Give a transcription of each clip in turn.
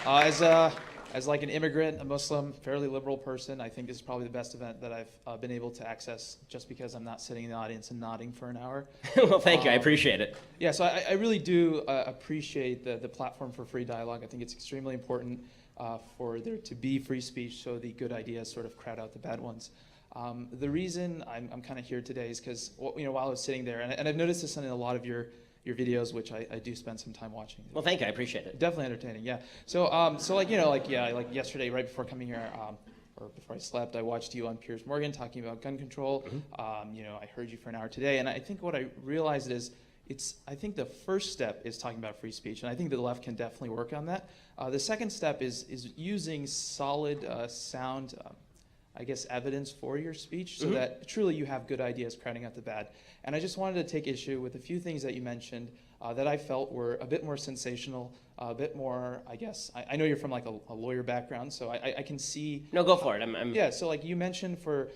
As like an immigrant, a Muslim, fairly liberal person, I think this is probably the best event that I've been able to access just because I'm not sitting in the audience and nodding for an hour. Well, thank you. I appreciate it. Yeah, so I really do appreciate the platform for free dialogue. I think it's extremely important for there to be free speech so the good ideas sort of crowd out the bad ones. The reason I'm kind of here today is because while I was sitting there, and I've noticed this in a lot of your videos, which I do spend some time watching. Well, thank you. I appreciate it. Definitely entertaining, yeah. So like yesterday, right before coming here, or before I slept, I watched you on Piers Morgan talking about gun control. Mm-hmm. I heard you for an hour today, and I think what I realized is I think the first step is talking about free speech, and I think the left can definitely work on that. The second step is using solid, sound, I guess, evidence for your speech so that truly you have good ideas crowding out the bad. And I just wanted to take issue with a few things that you mentioned that I felt were a bit more sensational, a bit more, I guess, I know you're from like a lawyer background, so I can see. No, go for it. Yeah, so like you mentioned for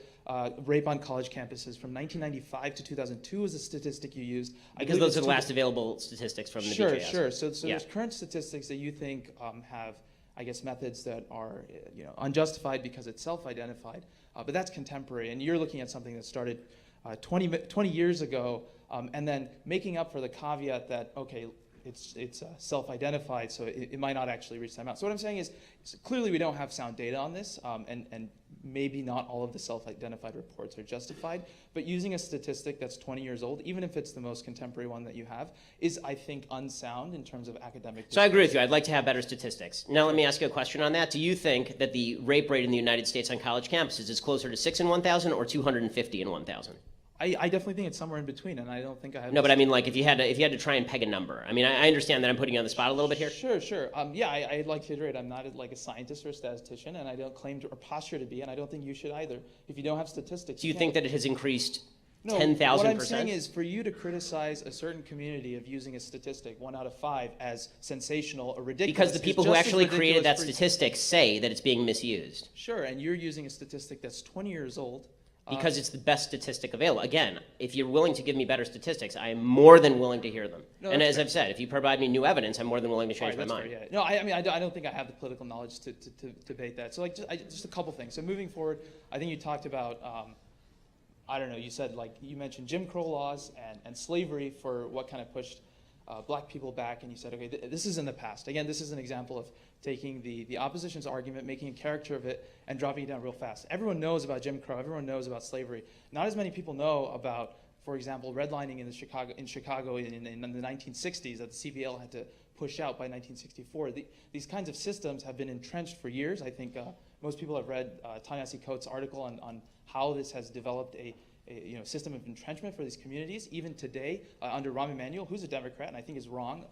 rape on college campuses from 1995 to 2002 was the statistic you used. Because those are the last available statistics from the BJS. Sure. So there's current statistics that you think have, I guess, methods that are unjustified because it's self-identified, but that's contemporary, and you're looking at something that started 20 years ago, and then making up for the caveat that, okay, it's self-identified, so it might not actually reach that amount. So what I'm saying is clearly we don't have sound data on this, and maybe not all of the self-identified reports are justified, but using a statistic that's 20 years old, even if it's the most contemporary one that you have, is, I think, unsound in terms of academic discourse. So I agree with you. I'd like to have better statistics. Now let me ask you a question on that. Do you think that the rape rate in the United States on college campuses is closer to 6 in 1,000 or 250 in 1,000? I definitely think it's somewhere in between, and I don't think I have. No, but I mean, like, if you had to try and peg a number. I mean, I understand that I'm putting you on the spot a little bit here. Sure. Yeah, I'd like to iterate. I'm not like a scientist or a statistician, and I don't claim to or posture to be, and I don't think you should either. If you don't have statistics, do you think that it has increased 10,000%? What I'm saying is, for you to criticize a certain community of using a statistic 1 out of 5 as sensational or ridiculous, because the people who actually created that statistic say that it's being misused. Sure, and you're using a statistic that's 20 years old. Because it's the best statistic available. Again, if you're willing to give me better statistics, I am more than willing to hear them. No, and as I've said, if you provide me new evidence, I'm more than willing to change my mind. Fair, yeah. No, I mean, I don't think I have the political knowledge to debate that. So, like, just a couple things. So, moving forward, I think you talked about, I don't know, you said, like, you mentioned Jim Crow laws and slavery for what kind of pushed black people back, and you said, okay, this is in the past. Again, this is an example of taking the opposition's argument, making a character of it, and dropping it down real fast. Everyone knows about Jim Crow. Everyone knows about slavery. Not as many people know about, for example, redlining in Chicago in the 1960s that the CBL had to push out by 1964. These kinds of systems have been entrenched for years. I think most people have read Ta-Nehisi Coates' article on how this has developed a system of entrenchment for these communities. Even today, under Rahm Emanuel, who's a Democrat, and I think is wrong,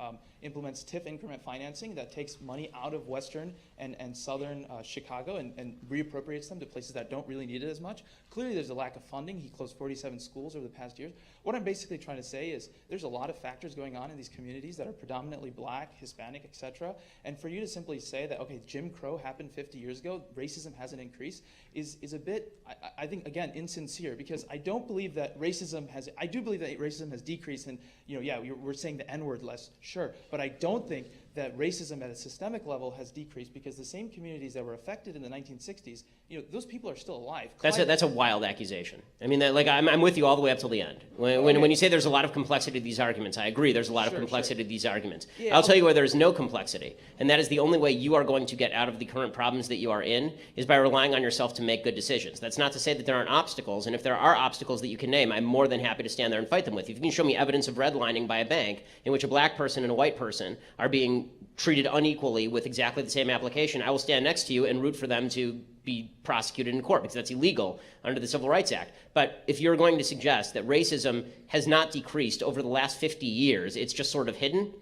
implements TIF increment financing that takes money out of Western and Southern Chicago and reappropriates them to places that don't really need it as much. Clearly, there's a lack of funding. He closed 47 schools over the past years. What I'm basically trying to say is there's a lot of factors going on in these communities that are predominantly black, Hispanic, etc. And for you to simply say that, okay, Jim Crow happened 50 years ago, racism hasn't increased, is a bit, I think, again, insincere, because I don't believe that racism has, I do believe that racism has decreased, and we're saying the N-word less, sure, but I don't think that racism at a systemic level has decreased, because the same communities that were affected in the 1960s, those people are still alive. That's a wild accusation. I mean, I'm with you all the way up till the end. When you say there's a lot of complexity to these arguments, I agree there's a lot of complexity to these arguments. Yeah, I'll tell you where there's no complexity, and that is the only way you are going to get out of the current problems that you are in is by relying on yourself to make good decisions. That's not to say that there aren't obstacles, and if there are obstacles that you can name, I'm more than happy to stand there and fight them with you. If you can show me evidence of redlining by a bank in which a black person and a white person are being treated unequally with exactly the same application, I will stand next to you and root for them to be prosecuted in court, because that's illegal under the Civil Rights Act. But if you're going to suggest that racism has not decreased over the last 50 years, it's just sort of hidden,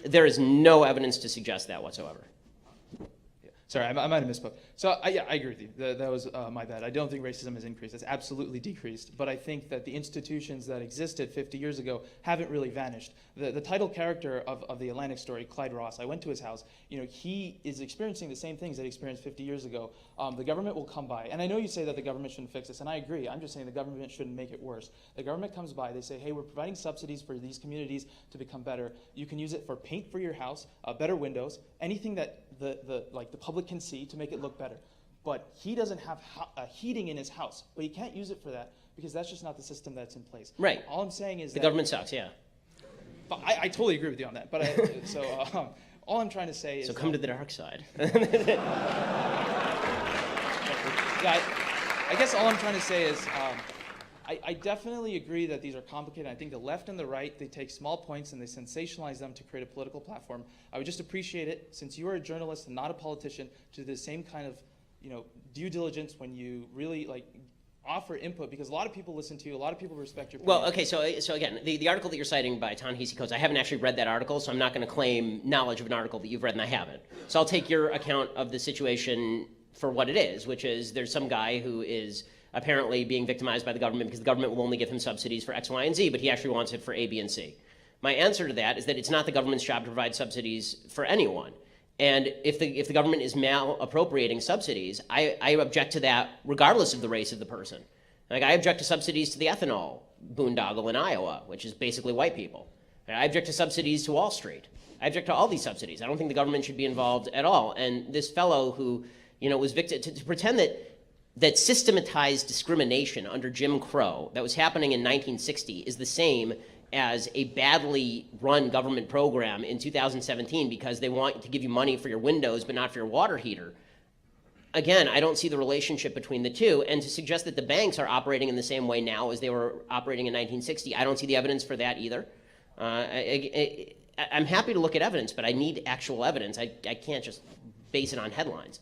there is no evidence to suggest that whatsoever. Sorry, I might have misspoke. So I agree with you. That was my bad. I don't think racism has increased. It's absolutely decreased. But I think that the institutions that existed 50 years ago haven't really vanished. The title character of the Atlantic story, Clyde Ross, I went to his house. He is experiencing the same things that he experienced 50 years ago. The government will come by. And I know you say that the government shouldn't fix this, and I agree. I'm just saying the government shouldn't make it worse. The government comes by. They say, hey, we're providing subsidies for these communities to become better. You can use it for paint for your house, better windows, anything that the public can see to make it look better. But he doesn't have heating in his house, but he can't use it for that because that's just not the system that's in place. Right. All I'm saying is the government sucks, yeah. But I totally agree with you on that. But all I'm trying to say is So come to the dark side. Yeah, I guess all I'm trying to say is I definitely agree that these are complicated. I think the left and the right, they take small points and they sensationalize them to create a political platform. I would just appreciate it, since you are a journalist and not a politician, to do the same kind of due diligence when you really offer input, because a lot of people listen to you, a lot of people respect your opinion. Well, okay, so again, the article that you're citing by Ta-Nehisi Coates, I haven't actually read that article, so I'm not going to claim knowledge of an article that you've read and I haven't. So I'll take your account of the situation for what it is, which is there's some guy who is apparently being victimized by the government because the government will only give him subsidies for X, Y, and Z, but he actually wants it for A, B, and C. My answer to that is that it's not the government's job to provide subsidies for anyone. And if the government is mal-appropriating subsidies, I object to that regardless of the race of the person. Like, I object to subsidies to the ethanol boondoggle in Iowa, which is basically white people. I object to subsidies to Wall Street. I object to all these subsidies. I don't think the government should be involved at all. And this fellow who was victim to pretend that systematized discrimination under Jim Crow that was happening in 1960 is the same as a badly run government program in 2017 because they want to give you money for your windows but not for your water heater. Again, I don't see the relationship between the two, and to suggest that the banks are operating in the same way now as they were operating in 1960, I don't see the evidence for that either. I'm happy to look at evidence, but I need actual evidence. I can't just base it on headlines.